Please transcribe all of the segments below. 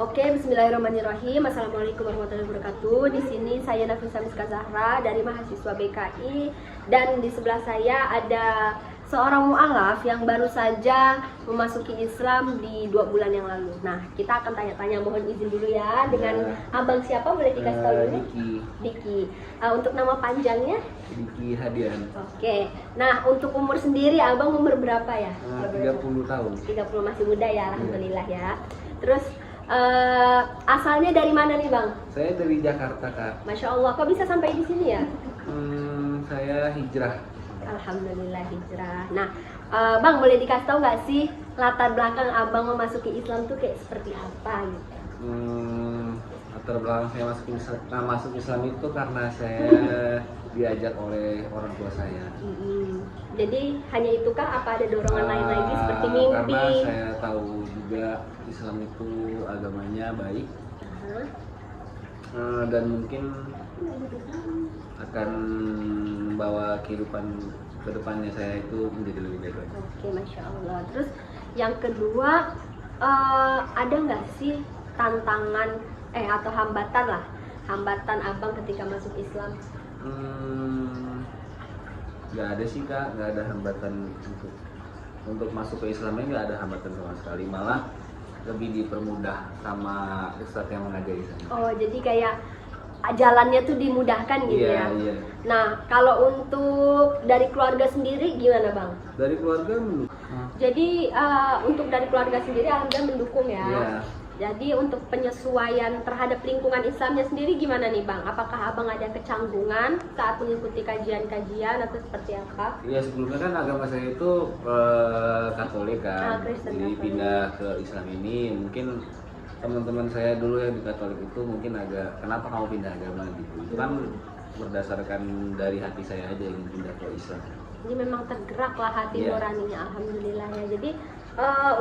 Oke, bismillahirrahmanirrahim. Assalamualaikum warahmatullahi wabarakatuh. Di sini saya Nafisa Miska Zahra dari mahasiswa BKI, dan di sebelah saya ada seorang mu'alaf yang baru saja memasuki Islam di 2 bulan yang lalu. Nah, kita akan tanya-tanya, mohon izin dulu ya dengan abang siapa, boleh dikasih tahu dulu? Diki. Untuk nama panjangnya? Diki Hadian. Oke. Nah, untuk umur sendiri abang umur berapa ya? 30 tahun. 30, masih muda ya, alhamdulillah ya. Terus asalnya dari mana nih bang? Saya dari Jakarta, Kak. Masya Allah, kok bisa sampai di sini ya? Saya hijrah. Alhamdulillah hijrah. Nah, bang boleh dikasih tahu nggak sih latar belakang abang memasuki Islam tuh kayak seperti apa gitu? Latar belakang saya masuk Islam itu karena saya diajak oleh orang tua saya. Jadi hanya itukah, apa ada dorongan lain lagi seperti mimpi? Karena saya tahu juga Islam itu agamanya baik. Dan mungkin akan membawa kehidupan kedepannya saya itu menjadi lebih baik lagi. Oke, Masya Allah. Terus yang kedua, ada nggak sih tantangan atau hambatan abang ketika masuk Islam? Nggak ada sih Kak, nggak ada hambatan untuk masuk ke Islamnya, nggak ada hambatan sama sekali, malah lebih dipermudah sama ustadz yang mengajari saya. Oh, jadi kayak jalannya tuh dimudahkan gitu ya? Iya. Nah, kalau untuk dari keluarga sendiri gimana bang? Dari keluarga Jadi untuk dari keluarga sendiri alhamdulillah mendukung ya? Iya. Jadi untuk penyesuaian terhadap lingkungan Islamnya sendiri gimana nih bang? Apakah abang ada kecanggungan saat mengikuti kajian-kajian atau seperti apa? Iya, sebelumnya kan agama saya itu Katolik kan. Kristen Jadi Katolik. pindah ke Islam ini mungkin teman-teman saya dulu yang di Katolik itu mungkin agak, kenapa kamu pindah agama gitu. Itu kan berdasarkan dari hati saya aja yang pindah ke Islam. Jadi memang tergeraklah hati nuraninya, alhamdulillah ya. Jadi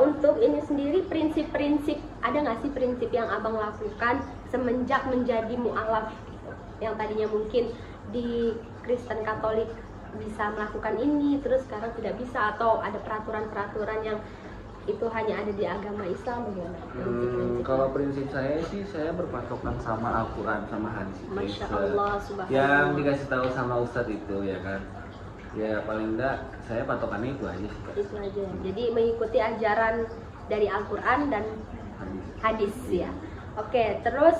untuk ini sendiri prinsip-prinsip, ada nggak sih prinsip yang abang lakukan semenjak menjadi mu'alaf gitu? Yang tadinya mungkin di Kristen Katolik bisa melakukan ini, terus sekarang tidak bisa, atau ada peraturan-peraturan yang itu hanya ada di agama Islam, bagaimana? Kalau prinsip saya sih, saya berpatokan sama Al-Quran sama hadis. Masya Allah, subhanallah. Yang dikasih tahu sama Ustadz itu ya kan. Ya paling enggak saya patokannya itu aja sih Kak. Itu aja. Jadi mengikuti ajaran dari Al-Quran dan hadis ya. Oke, terus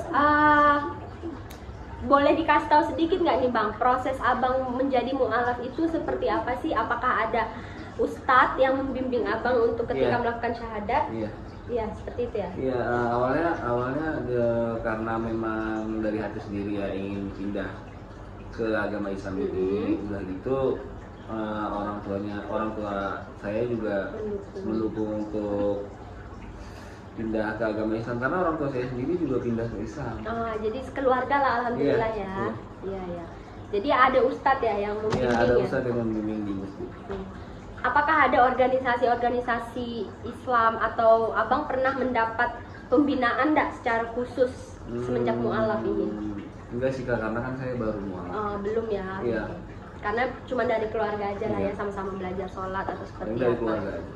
boleh dikasih tahu sedikit nggak nih bang, proses abang menjadi mu'alaf itu seperti apa sih? Apakah ada ustadz yang membimbing abang untuk ketika melakukan syahadat? Iya, seperti itu ya. Iya, awalnya karena memang dari hati sendiri ya ingin pindah ke agama Islam ini. Udah gitu orang tua saya juga mendukung untuk pindah ke agama Islam, karena orang tua saya sendiri juga pindah ke Islam. Jadi sekeluarga lah alhamdulillah ya. Iya. Jadi ada ustadz ya yang membimbing. Iya, ada ustadz yang membimbing di masjid. Apakah ada organisasi-organisasi Islam atau abang pernah mendapat pembinaan enggak secara khusus semenjak mu'alaf ini? Enggak sih Kak, karena kan saya baru mu'alaf. Belum ya? Iya. Karena cuma dari keluarga aja lah ya, sama-sama belajar sholat atau seperti dari apa? keluarga aja.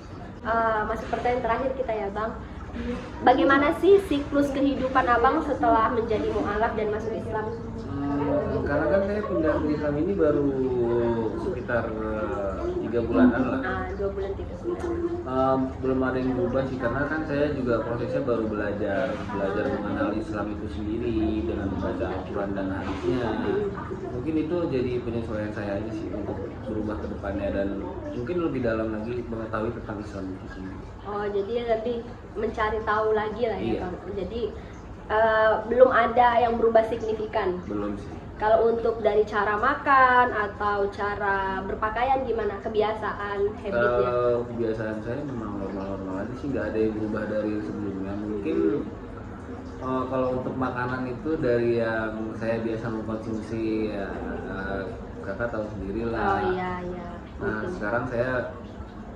Masuk pertanyaan terakhir kita ya bang. Bagaimana sih siklus kehidupan abang setelah menjadi mu'alaf dan masuk Islam? Karena kan saya pindah ke Islam ini baru sekitar 3 bulanan lah. 2 bulan 3 bulan. Belum ada yang berubah sih, karena kan saya juga prosesnya baru belajar mengenal Islam itu sendiri dengan membaca Al-Quran dan hadisnya. Mungkin itu jadi penyesuaian saya aja sih untuk berubah ke depannya dan mungkin lebih dalam lagi mengetahui tentang Islam itu sendiri. Oh, jadi lebih mencari tahu lagi lah ya Iya. bang. Jadi belum ada yang berubah signifikan. Belum sih. Kalau untuk dari cara makan atau cara berpakaian gimana? Kebiasaan, habitnya? Kebiasaan saya memang normal-normal aja sih, nggak ada yang berubah dari sebelumnya. Mungkin kalau untuk makanan itu dari yang saya biasa mengkonsumsi ya, kakak tahu sendiri lah. Oh iya. Nah sekarang saya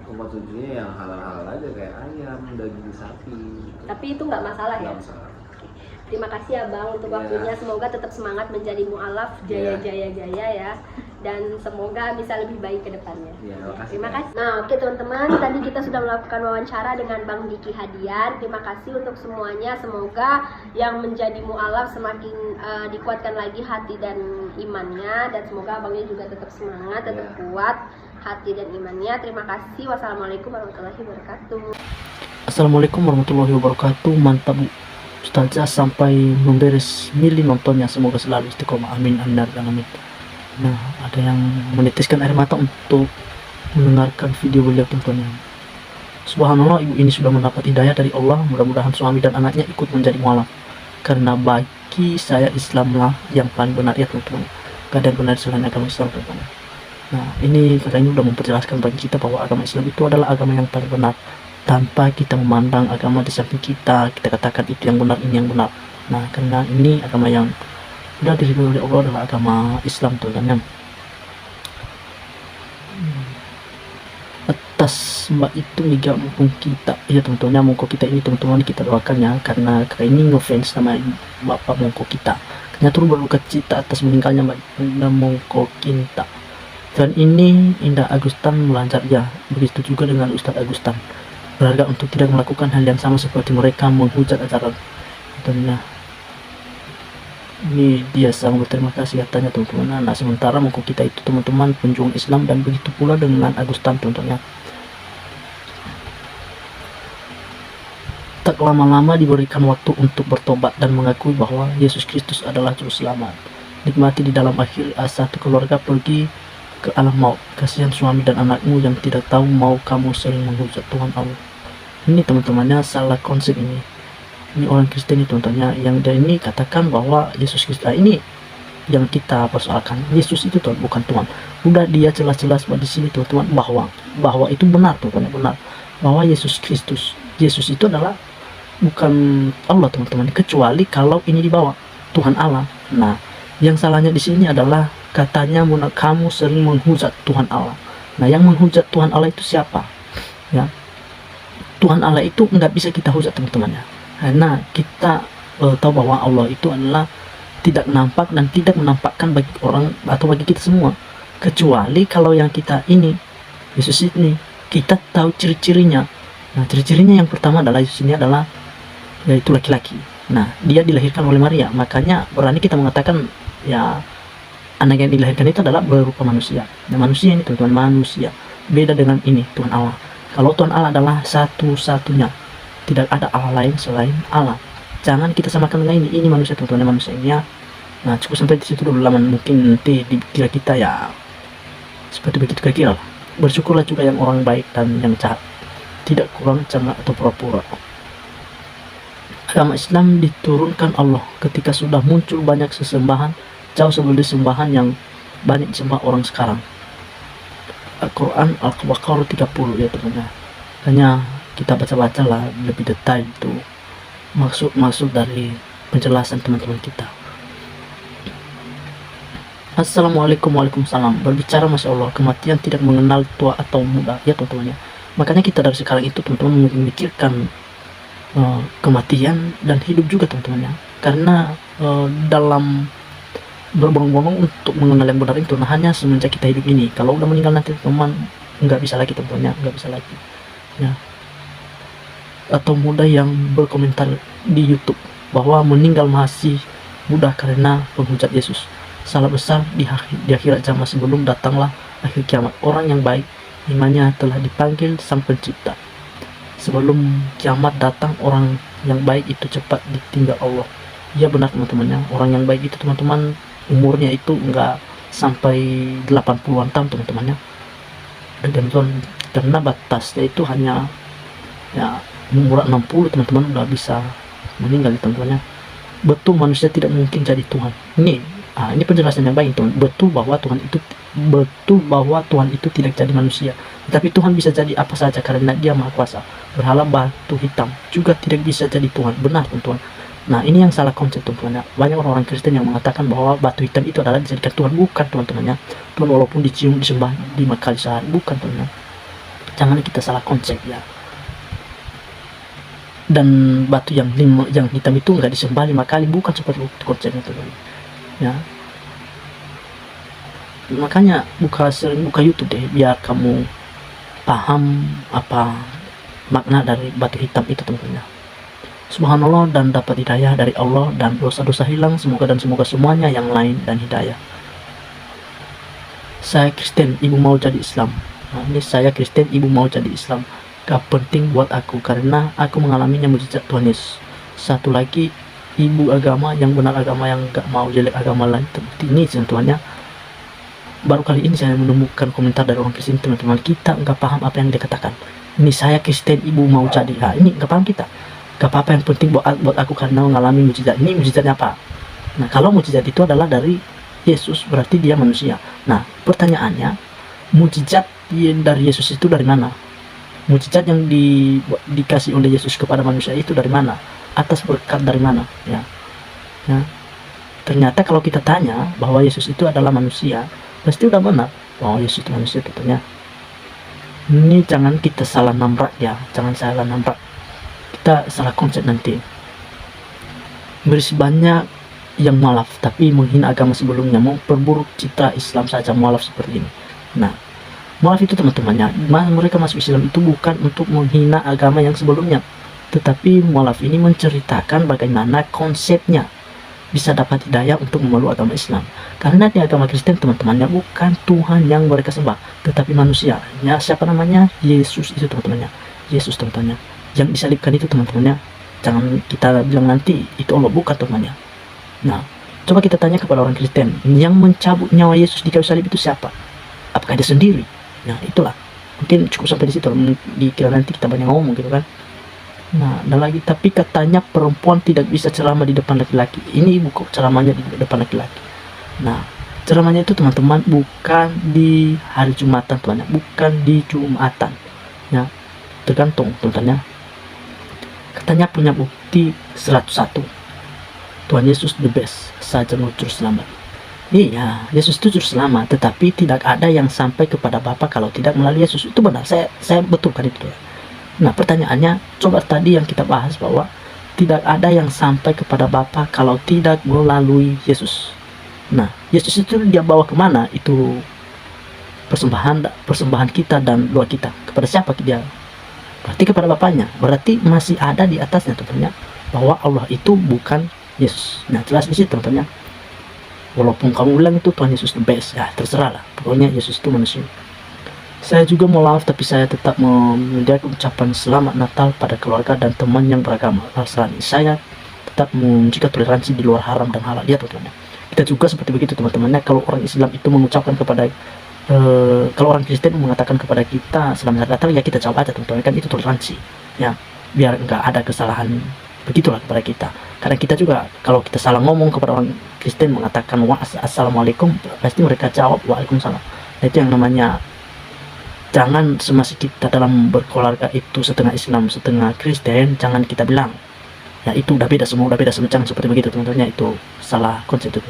mengkonsumsinya yang halal-halal aja, kayak ayam, daging sapi. Tapi itu nggak masalah ya? Nggak masalah. Terima kasih ya bang untuk waktunya. Semoga tetap semangat menjadi mu'alaf, jaya ya. dan semoga bisa lebih baik ke depannya. Ya, Terima kasih. Nah, oke teman-teman, tadi kita sudah melakukan wawancara dengan Bang Diki Hadian. Terima kasih untuk semuanya. Semoga yang menjadi mualaf semakin dikuatkan lagi hati dan imannya, dan semoga abangnya juga tetap semangat, tetap kuat hati dan imannya. Terima kasih. Wassalamualaikum warahmatullahi wabarakatuh. Assalamualaikum warahmatullahi wabarakatuh. Mantap Bu Ustazah sampai memberes milih nontonnya, semoga selalu istiqomah, amin amin amin. Nah, ada yang menitiskan air mata untuk mendengarkan video beliau tentunya. Subhanallah, ibu ini sudah mendapat hidayah dari Allah. Mudah-mudahan suami dan anaknya ikut menjadi mualaf, karena bagi saya Islamlah yang paling benar ya teman-teman. Gak ada yang benar selain agama Islam teman-teman. Nah, ini katanya sudah memperjelaskan bagi kita bahwa agama Islam itu adalah agama yang paling benar, tanpa kita memandang agama di samping kita katakan itu yang benar, ini yang benar. Nah, karena ini agama yang sudah diridhoi oleh Allah adalah agama Islam teman-teman. Atas mbak itu juga mumpung kita ya teman-teman, mongko kita ini teman-teman kita doakan ya, karena ini ngefans sama bapak mongko kita, karena turut berduka cita atas meninggalnya mbak mongko kita. Dan ini Indah Agustan melancar ya, begitu juga dengan Ustadz Agustan, berharga untuk tidak melakukan hal yang sama seperti mereka menghujat ajaran. Tentunya ini dia sangat berterima kasih katanya teman-teman. Nah, sementara mongko kita itu teman-teman penjuang Islam, dan begitu pula dengan Agustan tentunya. Tak lama-lama diberikan waktu untuk bertobat dan mengakui bahwa Yesus Kristus adalah juru selamat. Nikmati di dalam akhir satu keluarga pergi ke alam maut. Kasihan suami dan anakmu yang tidak tahu mau kamu sering menghujat Tuhan Allah. Ini teman-temannya salah konsep ini. Ini orang Kristen itu teman-temannya, yang dia ini katakan bahwa Yesus Kristus ini yang kita persoalkan. Yesus itu Tuhan, bukan Tuhan. Udah dia jelas-jelas di sini teman-teman bahwa itu benar teman-teman, benar bahwa Yesus Kristus, Yesus itu adalah bukan Allah teman-teman, kecuali kalau ini dibawa Tuhan Allah. Nah, yang salahnya di sini adalah katanya kamu sering menghujat Tuhan Allah. Nah, yang menghujat Tuhan Allah itu siapa? Ya, Tuhan Allah itu nggak bisa kita hujat teman-teman ya, karena kita tahu bahwa Allah itu adalah tidak nampak dan tidak menampakkan bagi orang atau bagi kita semua, kecuali kalau yang kita ini Yesus ini kita tahu ciri-cirinya. Nah, ciri-cirinya yang pertama adalah Yesus ini adalah yaitu laki-laki. Nah, dia dilahirkan oleh Maria, makanya berani kita mengatakan ya anak yang dilahirkan itu adalah berupa manusia. Nah, manusia ini teman-teman, manusia beda dengan ini Tuhan Allah. Kalau Tuhan Allah adalah satu-satunya, tidak ada Allah lain selain Allah. Jangan kita samakan dengan ini manusia teman-teman, manusia ini ya. Nah, cukup sampai di situ dulu lah, mungkin nanti dikira kita ya seperti begitu kira-kira lah. Bersyukurlah juga yang orang baik dan yang jahat, tidak kurang cengak atau pura-pura. Agama Islam diturunkan Allah ketika sudah muncul banyak sesembahan, jauh sebelum sembahan yang banyak disembah orang sekarang. Al-Quran Al-Baqarah 30 ya teman-teman. Hanya kita baca-baca lah lebih detail itu maksud dari penjelasan teman-teman kita. Assalamualaikum, waalaikumsalam. Berbicara Masya Allah, kematian tidak mengenal tua atau muda ya teman-teman ya. Makanya kita dari sekarang itu teman-teman memikirkan kematian dan hidup juga teman-teman ya. Karena dalam berbondong-bondong untuk mengenal yang benar itu, nah hanya semenjak kita hidup ini. Kalau udah meninggal nanti teman nggak bisa lagi teman-teman ya, nggak bisa lagi ya. Atau muda yang berkomentar di YouTube bahwa meninggal masih mudah karena penghujat Yesus. Salah besar di akhirat zaman sebelum datanglah akhir kiamat. Orang yang baik imannya telah dipanggil Sang Pencipta. Sebelum kiamat datang, orang yang baik itu cepat ditinggal Allah. Ya benar teman-temannya, orang yang baik itu teman-teman umurnya itu enggak sampai 80-an tahun teman-temannya. Dan teman-teman, karena batasnya itu hanya ya umur 60 teman-teman udah bisa meninggal teman-temannya. Betul manusia tidak mungkin jadi Tuhan. Ini penjelasan yang baik teman. Betul bahwa Tuhan itu tidak jadi manusia. Tapi Tuhan bisa jadi apa saja karena Dia Maha Kuasa. Berhala batu hitam juga tidak bisa jadi Tuhan. Benar teman-teman. Nah, ini yang salah konsep teman-teman. Banyak orang-orang Kristen yang mengatakan bahwa batu hitam itu adalah dijadikan Tuhan. Bukan teman-temannya. Tuhan walaupun dicium disembah 5 kali sehari. Bukan teman-teman. Jangan kita salah konsep ya. Dan batu yang hitam itu nggak disembah 5 kali, bukan seperti itu konsepnya teman-teman ya. Makanya sering buka YouTube deh, biar kamu paham apa makna dari batu hitam itu tentunya. Subhanallah, dan dapat hidayah dari Allah dan dosa-dosa hilang semoga semuanya yang lain dan hidayah. Saya Kristen, ibu mau jadi Islam. Nah, ini saya Kristen, ibu mau jadi Islam. Gak penting buat aku karena aku mengalaminya mujizat Tuhan Yesus. Satu lagi, ibu agama yang benar, agama yang gak mau jelek agama lain. Ini tentunya baru kali ini saya menemukan komentar dari orang Kristen, teman-teman kita nggak paham apa yang dia katakan. Ini saya Kristen, ibu mau jadi. Nah, ini nggak paham kita. Gak apa-apa, yang penting buat aku karena mengalami mujizat. Ini mujizatnya apa? Nah, kalau mujizat itu adalah dari Yesus, berarti dia manusia. Nah, pertanyaannya, mujizat dari Yesus itu dari mana? Mujizat yang dikasih oleh Yesus kepada manusia itu dari mana? Atas berkat dari mana? Ya. Ternyata kalau kita tanya bahwa Yesus itu adalah manusia, pasti udah benar bahwa Yesus itu manusia tentunya. Ini jangan kita salah nambrak ya, jangan salah nambrak. Kita salah konsep nanti. Bersih banyak yang mualaf tapi menghina agama sebelumnya, memperburuk citra Islam saja mualaf seperti ini. Nah, mualaf itu teman-temannya, mereka masuk Islam itu bukan untuk menghina agama yang sebelumnya, tetapi mualaf ini menceritakan bagaimana konsepnya bisa dapat hidayah untuk memeluk agama Islam. Karena di agama Kristen teman-temannya bukan Tuhan yang mereka sembah, tetapi manusia. Ya, siapa namanya? Yesus itu teman-temannya. Yesus teman-temannya. Yang disalibkan itu teman-temannya. Jangan kita bilang nanti itu Allah, bukan teman-temannya. Nah, coba kita tanya kepada orang Kristen, yang mencabut nyawa Yesus di kayu salib itu siapa? Apakah dia sendiri? Nah, itulah. Mungkin cukup sampai di situ. Dikira nanti kita banyak ngomong gitu kan. Nah, dan lagi, tapi katanya perempuan tidak bisa ceramah di depan laki-laki. Ini ibu kok ceramahnya di depan laki-laki. Nah, ceramahnya itu teman-teman bukan di hari Jumatan, teman-teman, bukan di Jumatan. Ya, tergantung teman-teman. Katanya punya bukti 101. Tuhan Yesus the best, saja mau juru selamat. Iya, Yesus itu juru selamat, tetapi tidak ada yang sampai kepada Bapa kalau tidak melalui Yesus. Itu benar, saya betulkan itu ya. Nah, pertanyaannya, coba tadi yang kita bahas bahwa tidak ada yang sampai kepada Bapa kalau tidak melalui Yesus. Nah, Yesus itu dia bawa kemana? Itu persembahan kita dan doa kita. Kepada siapa dia? Berarti kepada Bapaknya. Berarti masih ada di atasnya tentunya bahwa Allah itu bukan Yesus. Nah, jelas di situ tentunya. Walaupun kamu bilang itu Tuhan Yesus the best, ya terserah lah. Pokoknya Yesus itu manusia. Saya juga maaf, tapi saya tetap menyediakan ucapan selamat Natal pada keluarga dan teman yang beragama. Selain saya tetap menjaga toleransi di luar haram dan halal. Ya teman-teman, kita juga seperti begitu teman-temannya. Kalau orang Islam itu mengucapkan kepada kalau orang Kristen mengatakan kepada kita selamat Natal, ya kita jawab aja teman-teman, kan itu toleransi ya, biar nggak ada kesalahan begitulah kepada kita. Karena kita juga kalau kita salah ngomong kepada orang Kristen mengatakan assalamualaikum, pasti mereka jawab waalaikumsalam. Nah, itu yang namanya, jangan semasa kita dalam berkeluarga itu setengah Islam setengah Kristen, jangan kita bilang ya itu udah beda semua, jangan seperti begitu teman-teman. Itu salah konsep itu.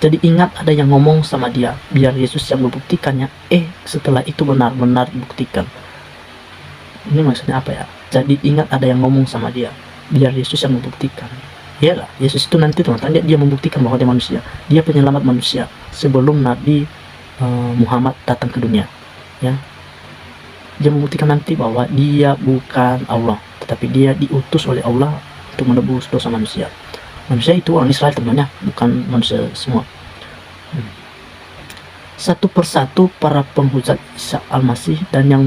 Jadi ingat, ada yang ngomong sama dia biar Yesus yang membuktikannya. Setelah itu benar-benar dibuktikan. Ini maksudnya apa ya? Jadi ingat, ada yang ngomong sama dia biar Yesus yang membuktikan. Iyalah, Yesus itu nanti teman-teman dia membuktikan bahwa dia manusia, dia penyelamat manusia sebelum Nabi Muhammad datang ke dunia. Ya, dia membuktikan nanti bahwa dia bukan Allah, tetapi dia diutus oleh Allah untuk menebus dosa manusia. Manusia itu orang Israel temannya, bukan manusia semua. Satu persatu para penghujat Isa Al-Masih dan yang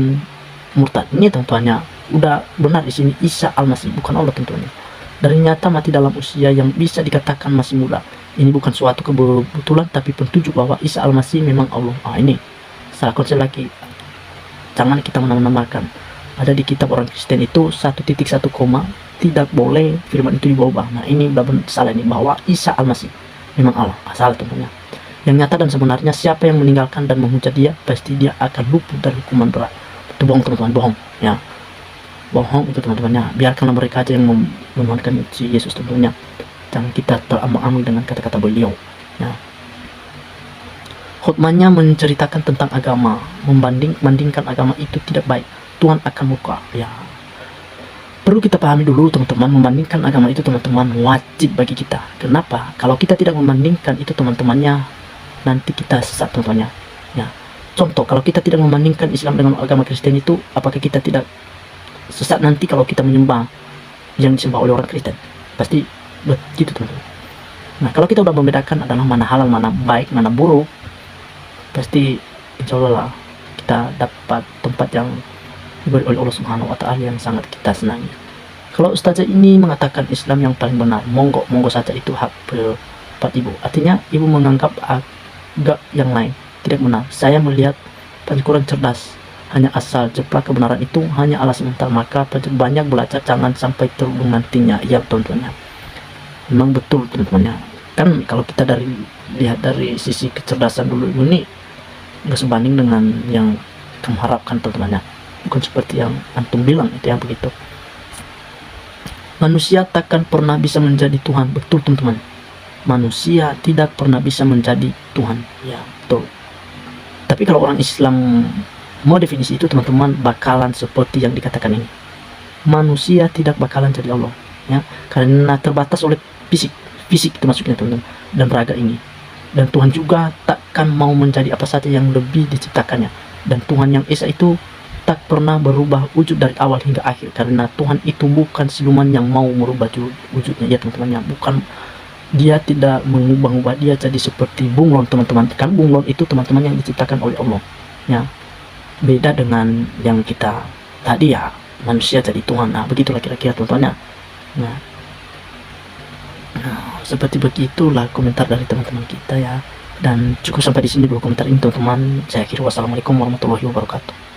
murtad. Ini tentunya udah benar di sini, Isa Al-Masih bukan Allah tentunya. Dari nyata mati dalam usia yang bisa dikatakan masih muda. Ini bukan suatu kebetulan, tapi petunjuk bahwa Isa Al-Masih memang Allah. Ini salah konsep lagi. Jangan kita menambahkan. Ada di kitab orang Kristen itu 1.1 koma, tidak boleh firman itu diubah. Nah, ini udah salah ini, bahwa Isa Al-Masih memang Allah. Salah tentunya. Yang nyata dan sebenarnya, siapa yang meninggalkan dan menghujat dia, pasti dia akan luput dari hukuman berat. Itu bohong teman-teman, bohong ya. Bohong itu teman-temannya. Biarkanlah mereka aja yang menuhankan si Yesus tentunya. Jangan kita terambil dengan kata-kata beliau ya. Khotbahnya menceritakan tentang agama, membandingkan agama itu tidak baik. Tuhan akan muka ya. Perlu kita pahami dulu teman-teman, membandingkan agama itu teman-teman wajib bagi kita. Kenapa? Kalau kita tidak membandingkan itu teman-temannya, nanti kita sesat teman-teman ya. Contoh, kalau kita tidak membandingkan Islam dengan agama Kristen itu, apakah kita tidak sesat nanti kalau kita menyembah yang disembah oleh orang Kristen? Pasti begitu teman-teman. Nah, kalau kita udah membedakan adalah mana halal, mana baik, mana buruk, pasti insya Allah lah kita dapat tempat yang diberi oleh Allah Subhanahu wa Ta'ala yang sangat kita senangi. Kalau Ustazah ini mengatakan Islam yang paling benar, monggo saja, itu hak pendapat ibu. Artinya ibu menganggap agak yang lain tidak benar. Saya melihat Panji kurang cerdas, hanya asal jeplak kebenaran itu hanya alasan mental, maka banyak belajar jangan sampai terhubung nantinya. Ya teman-teman, memang betul teman-teman. Kan kalau kita lihat dari sisi kecerdasan dulu ini nggak sebanding dengan yang kamu harapkan teman-teman, bukan seperti yang antum bilang itu yang begitu. Manusia takkan pernah bisa menjadi Tuhan, betul teman-teman. Manusia tidak pernah bisa menjadi Tuhan, ya betul. Tapi kalau orang Islam mau definisi itu teman-teman, bakalan seperti yang dikatakan ini. Manusia tidak bakalan jadi Allah, ya, karena terbatas oleh fisik itu masuknya teman-teman, dan raga ini. Dan Tuhan juga takkan mau menjadi apa saja yang lebih diciptakannya. Dan Tuhan yang Esa itu tak pernah berubah wujud dari awal hingga akhir, karena Tuhan itu bukan siluman yang mau merubah wujudnya, ya teman-teman, ya. Bukan, dia tidak mengubah-ubah, dia jadi seperti bunglon teman-teman. Kan bunglon itu teman-teman yang diciptakan oleh Allah, ya. Beda dengan yang kita tadi, ya, manusia jadi Tuhan. Nah, begitulah kira-kira teman-teman, ya. Nah, seperti begitulah komentar dari teman-teman kita, ya. Dan cukup sampai di sini dulu komentar ini teman-teman. Saya akhiri, wassalamualaikum warahmatullahi wabarakatuh.